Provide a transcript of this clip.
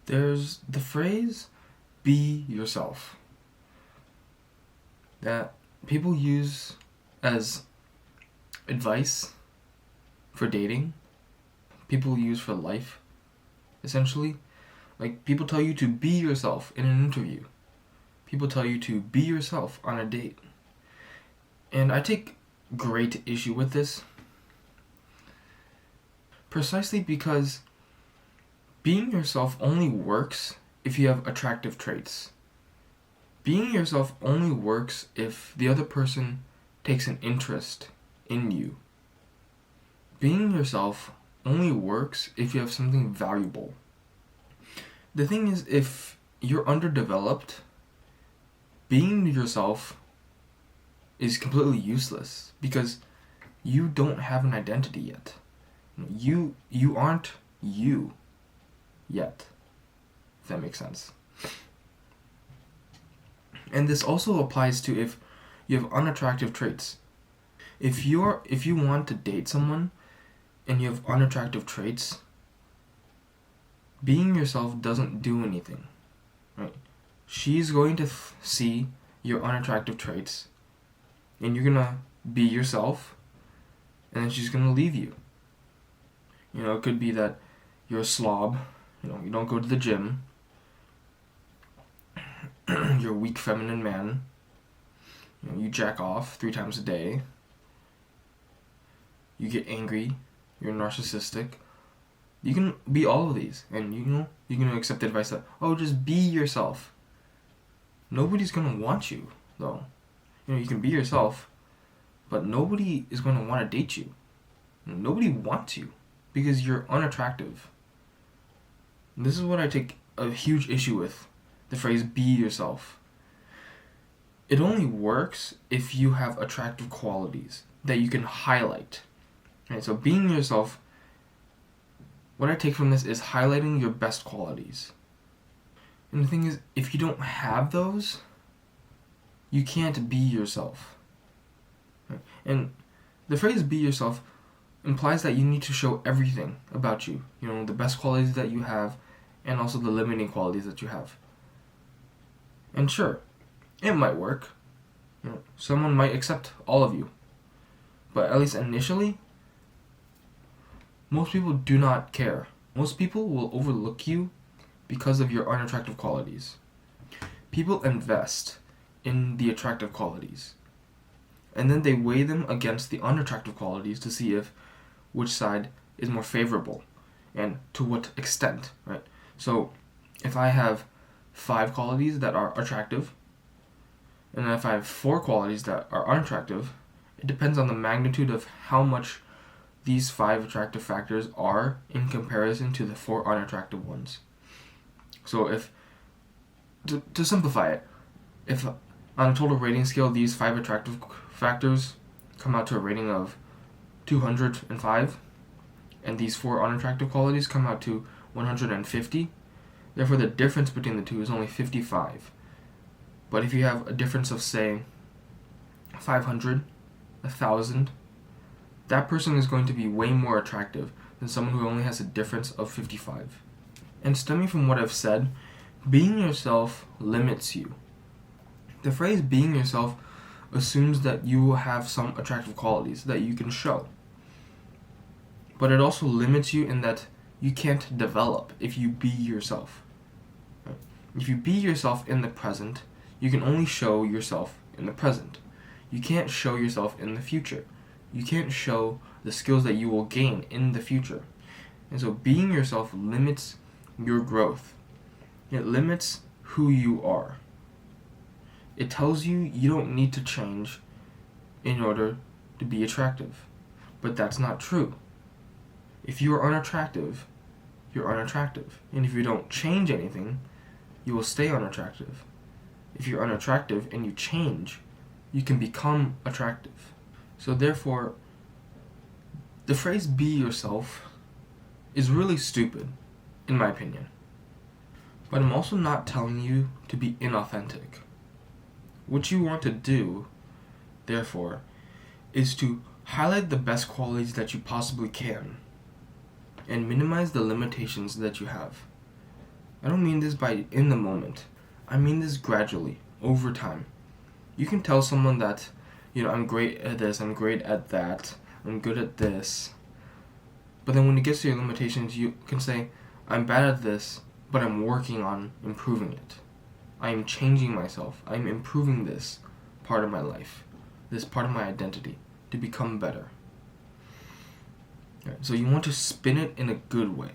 There's the phrase, be yourself, that people use as advice for dating, people use for life, essentially. Like, people tell you to be yourself in an interview. People tell you to be yourself on a date. And I take great issue with this, precisely because being yourself only works if you have attractive traits. Being yourself only works if the other person takes an interest in you. Being yourself only works if you have something valuable. The thing is, if you're underdeveloped, being yourself is completely useless because you don't have an identity yet. You aren't you yet, if that makes sense. And this also applies to if you have unattractive traits. If you want to date someone and you have unattractive traits, being yourself doesn't do anything, right? She's going to see your unattractive traits, and you're gonna be yourself, and then she's gonna leave you. It could be that you're a slob, you don't go to the gym, you're a weak feminine man, you jack off 3 times a day, you get angry, you're narcissistic. You can be all of these, and you can accept the advice that, just be yourself. Nobody's gonna want you, though. You can be yourself, but nobody is gonna want to date you. Nobody wants you because you're unattractive. And this is what I take a huge issue with, the phrase be yourself. It only works if you have attractive qualities that you can highlight. Right? So being yourself, what I take from this is highlighting your best qualities. And the thing is, if you don't have those, you can't be yourself. Right? And the phrase be yourself implies that you need to show everything about you. The best qualities that you have and also the limiting qualities that you have. And sure, it might work. Someone might accept all of you. But at least initially, most people do not care. Most people will overlook you because of your unattractive qualities. People invest in the attractive qualities, and then they weigh them against the unattractive qualities to see which side is more favorable and to what extent, right? So if I have 5 qualities that are attractive, and if I have 4 qualities that are unattractive, it depends on the magnitude of how much these 5 attractive factors are in comparison to the 4 unattractive ones. So if, to simplify it, if on a total rating scale these 5 attractive factors come out to a rating of 205, and these 4 unattractive qualities come out to 150, therefore the difference between the two is only 55. But if you have a difference of, say, 500, 1,000, that person is going to be way more attractive than someone who only has a difference of 55. And stemming from what I've said, being yourself limits you. The phrase being yourself assumes that you will have some attractive qualities that you can show. But it also limits you in that you can't develop if you be yourself. Right? If you be yourself in the present, you can only show yourself in the present. You can't show yourself in the future. You can't show the skills that you will gain in the future. And so being yourself limits your growth. It limits who you are. It tells you you don't need to change in order to be attractive. But that's not true. If you are unattractive, you're unattractive. And if you don't change anything, you will stay unattractive. If you're unattractive and you change, you can become attractive. So therefore, the phrase be yourself is really stupid, in my opinion. But I'm also not telling you to be inauthentic. What you want to do, therefore, is to highlight the best qualities that you possibly can and minimize the limitations that you have. I don't mean this by in the moment. I mean this gradually, over time. You can tell someone that, I'm great at this, I'm great at that, I'm good at this. But then when it gets to your limitations, you can say, I'm bad at this, but I'm working on improving it. I am changing myself. I'm improving this part of my life, this part of my identity, to become better. Right, so you want to spin it in a good way.